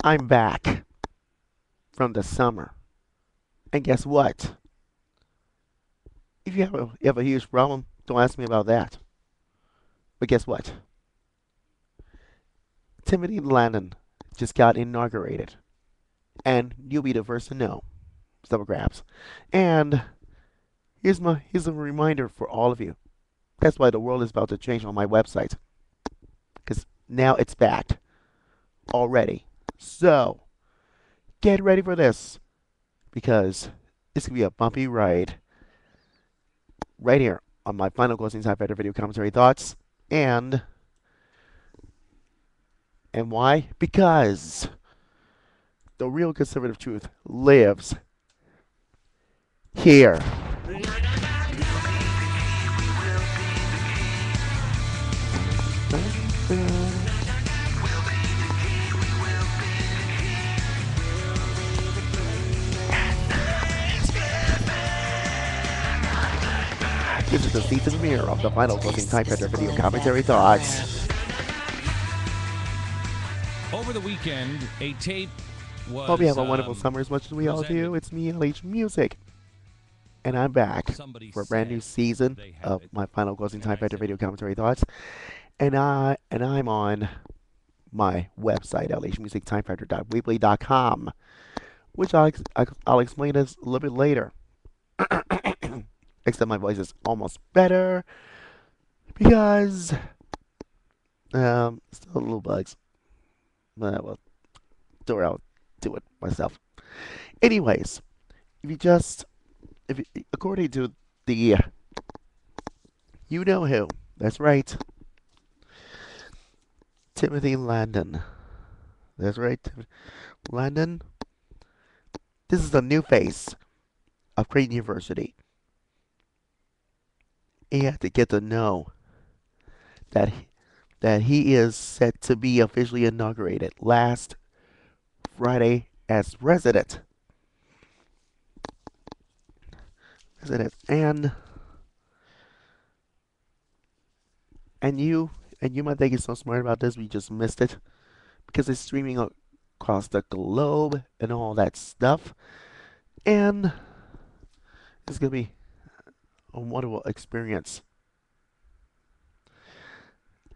I'm back from the summer. And guess what? If you have a huge problem, don't ask me about that. But guess what? Timothy Lannon just got inaugurated. And you'll be the first to know. Double grabs. And here's a reminder for all of you. That's why the world is about to change on my website. Because now it's back already. So get ready for this. Because it's gonna be a bumpy ride right here on my final closing TimeFactor video commentary thoughts. And why? Because the real conservative truth lives here. This is the season premiere of the final closing TimeFactor video commentary thoughts. Over the weekend, a tape was Hope you have a wonderful summer as much as we all do. It's me, LHMusic, and I'm back for a brand new season of my final closing TimeFactor video commentary thoughts. And I'm on my website, lhmusictimefactor.weebly.com, which I'll explain this a little bit later. Except my voice is almost better because still a little bugs. But well, I'll do it myself. Anyways, according to the you know who, that's right, Timothy Lannon. That's right, Lannon. This is the new face of Creighton University. He had to get to know that he is set to be officially inaugurated last Friday as president. And you might think you're so smart about this, but you just missed it because it's streaming across the globe and all that stuff. And it's gonna be a wonderful experience.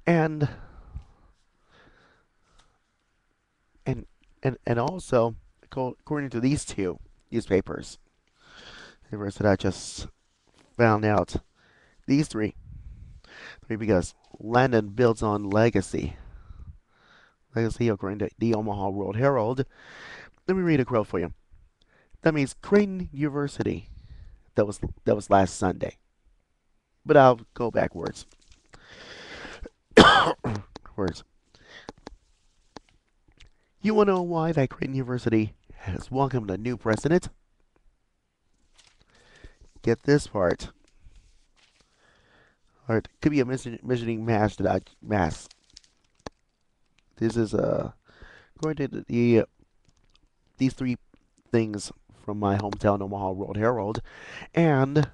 And also, according to these two newspapers, that I just found out, these three because Lannon builds on legacy. Legacy according to the Omaha World Herald. Let me read a quote for you. That means Creighton University. That was last Sunday. But I'll go backwards. Words. You want to know why that Creighton University has welcomed a new president? Get this part. Or it could be a mentioning mass that mass. This is according to these three things from my hometown Omaha World Herald, and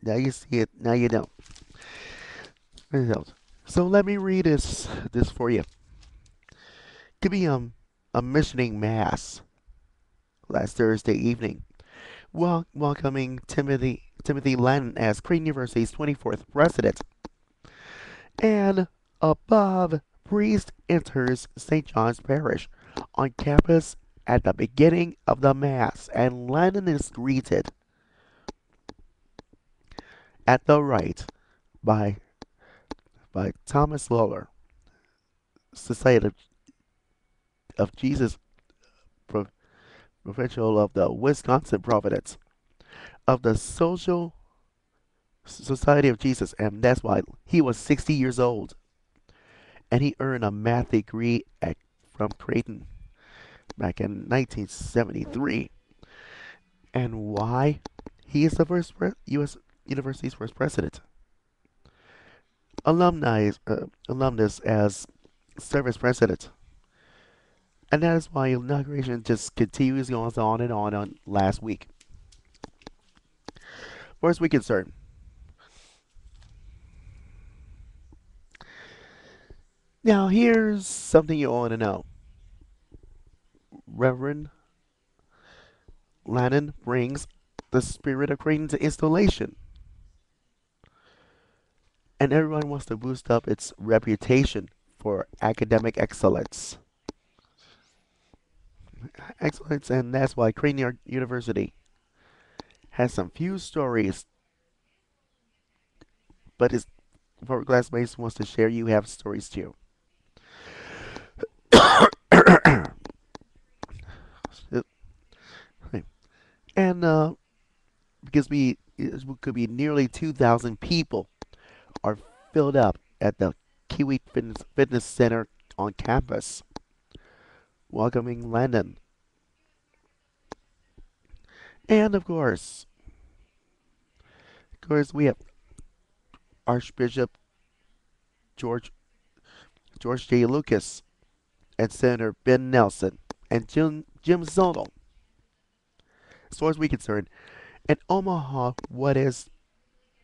now you see it. Now you know. So let me read this for you. Could be a mentioning mass last Thursday evening, welcoming Timothy Lannon as Creighton University's 24th president. And above, priest enters St. John's Parish on campus at the beginning of the Mass, and Lannon is greeted at the right by Thomas Lawler, Society of Jesus, Provincial of the Wisconsin Providence, of the Social Society of Jesus, and that's why he was 60 years old. And he earned a math degree from Creighton back in 1973. And why? He is the first U.S. University's first president. Alumnus as service president. And that is why inauguration just continues going on and on last week. First we concerned. Now, here's something you want to know. Reverend Lannon brings the Spirit of Creighton to installation, and everyone wants to boost up its reputation for academic excellence. Excellence, and that's why Creighton University has some few stories, but his former classmates wants to share you have stories too. And because we it could be nearly 2,000 people are filled up at the Kiwi Fitness Center on campus, welcoming Landon. And of course, we have Archbishop George George J. Lucas and Senator Ben Nelson and Jim Zonal. As far as we're concerned, in Omaha, what is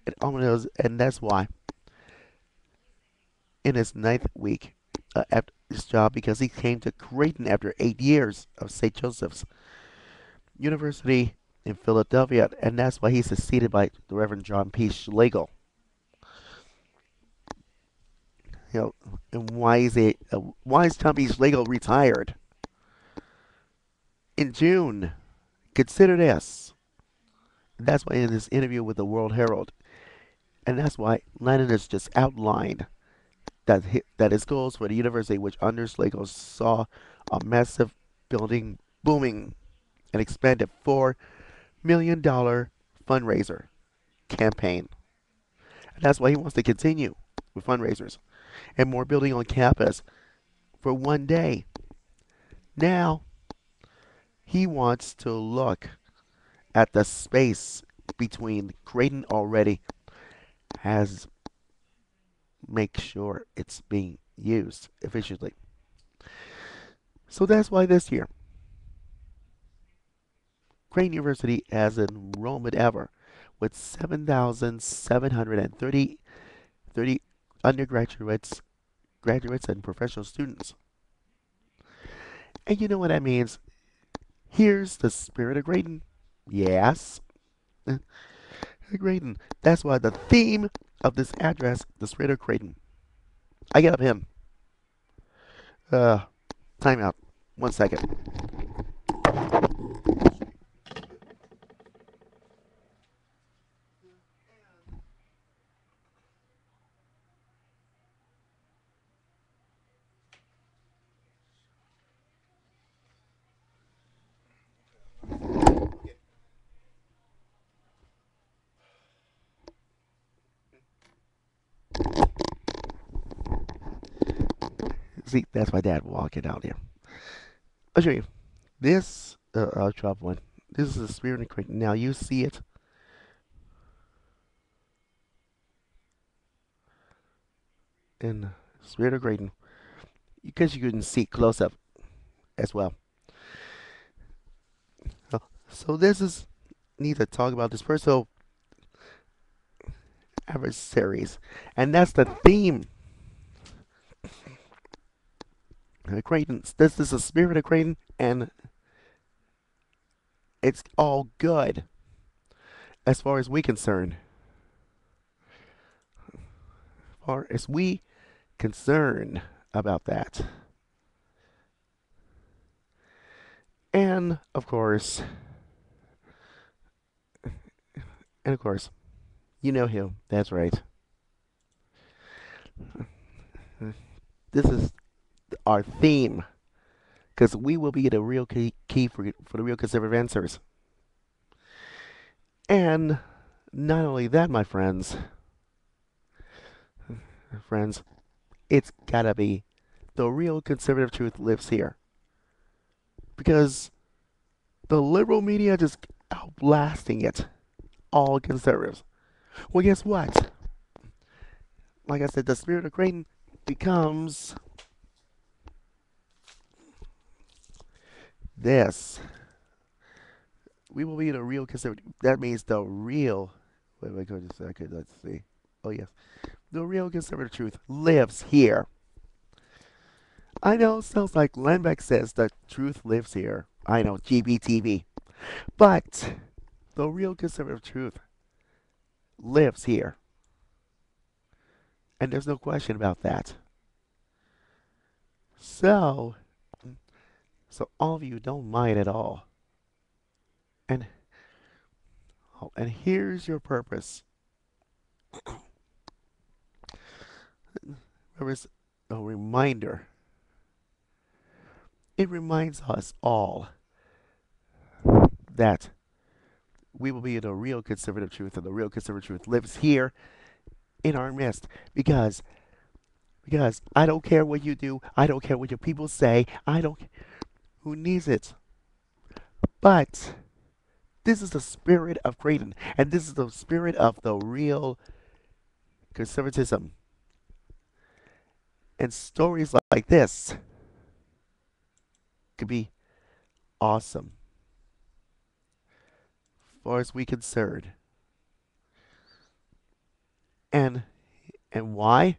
in Omaha, and that's why in his ninth week after his job, because he came to Creighton after 8 years of St. Joseph's University in Philadelphia, and that's why he's succeeded by the Reverend John P. Schlegel. You know, and why is John P. Schlegel retired in June? Consider this. That's why in this interview with the World Herald, and that's why Lennon has just outlined that his goals for the university, which under Schlegel saw a massive building booming and expanded $4 million fundraiser campaign. And that's why he wants to continue with fundraisers and more building on campus for one day. Now, he wants to look at the space between Creighton already has make sure it's being used efficiently. So that's why this year, Creighton University has enrollment ever with 7,730 undergraduates, graduates, and professional students. And you know what that means? Here's the spirit of Creighton. Yes, Creighton. That's why the theme of this address, the spirit of Creighton. I get up him. Uh, time out. 1 second. See, that's my dad walking out here. I'll show you. I'll drop one. This is the spirit of Creighton. Now you see it in spirit of Creighton because you can see close up as well. So this is need to talk about this personal adversaries, and that's the theme. Creighton. This is the spirit of Creighton, and it's all good as far as we concerned. As far as we concerned about that, and of course, and of course, you know him. That's right. This is our theme because we will be the real key for the real conservative answers. And not only that, my friends, it's gotta be the real conservative truth lives here because the liberal media just outlasting it, all conservatives. Well, guess what? Like I said, the spirit of Creighton becomes this. We will be the real conservative. That means the real. Wait, just a second. Let's see. Oh yes, the real conservative truth lives here. I know it sounds like Lembeck says the truth lives here. I know, GBTV. But the real conservative truth lives here. And there's no question about that. So, so all of you don't mind at all. And and here's your purpose. There is a reminder. It reminds us all that we will be the real conservative truth, and the real conservative truth lives here in our midst. Because I don't care what you do, I don't care what your people say, I don't. Who needs it? But this is the spirit of Creighton, and this is the spirit of the real conservatism. And stories like this could be awesome, as far as we concerned. And why?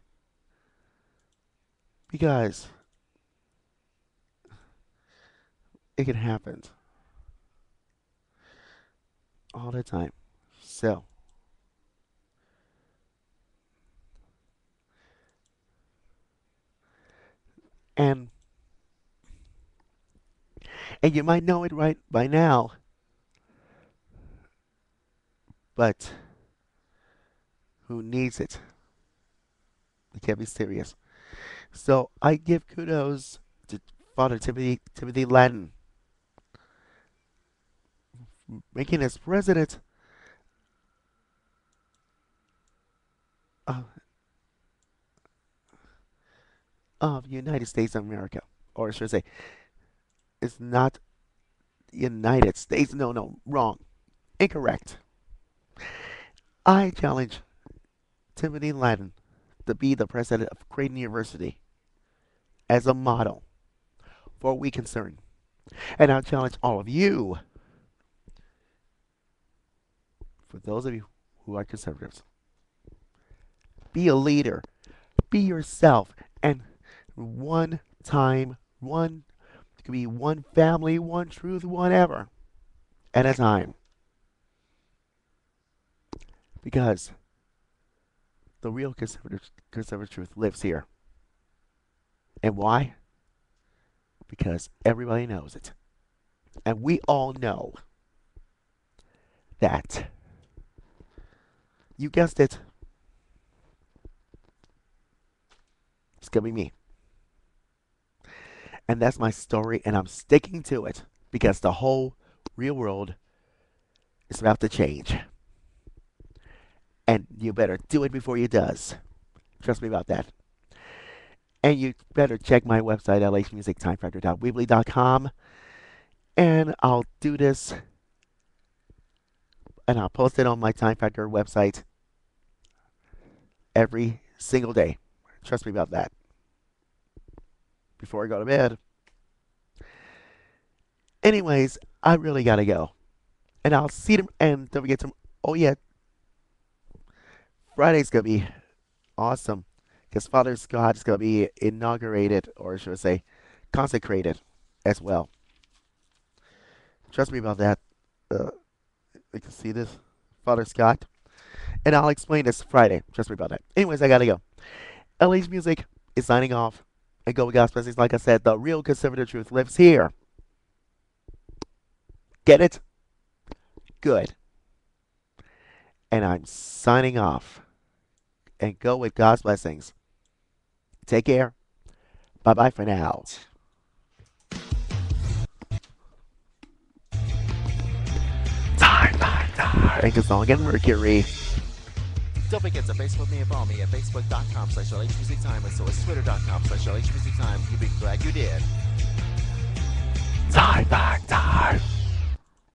Because it can happen all the time. So, and you might know it right by now, but who needs it? We can't be serious. So I give kudos to Father Timothy Lannon, making us president of, the United States of America. Or should I say, it's not United States. No, no, wrong. Incorrect. I challenge Timothy Lannon to be the president of Creighton University as a model for we concern. And I challenge all of you, for those of you who are conservatives, be a leader, be yourself, and one time, one, it could be one family, one truth, whatever, at a time. Because the real conservative truth lives here. And why? Because everybody knows it. And we all know that, you guessed it, it's gonna be me. And that's my story, and I'm sticking to it because the whole real world is about to change. And you better do it before it does. Trust me about that. And you better check my website, LHMusic, TimeFactor.weebly.com. And I'll do this, and I'll post it on my TimeFactor website every single day. Trust me about that. Before I go to bed. Anyways, I really gotta go. And I'll see them, and don't forget to, oh yeah, Friday's gonna be awesome. Because Father Scott is gonna be inaugurated, or should I say, consecrated as well. Trust me about that. You can see this, Father Scott. And I'll explain this Friday. Trust me about that. Anyways, I gotta go. LHMusic is signing off. And go with God's blessings. Like I said, the real conservative truth lives here. Get it? Good. And I'm signing off. And go with God's blessings. Take care. Bye-bye for now. TimeFactor. Thank you, Song and Mercury. Don't forget to Facebook me and follow me at facebook.com/LHMusicTime, as well as twitter.com/LHMusicTime. You'll be glad you did. TimeFactor.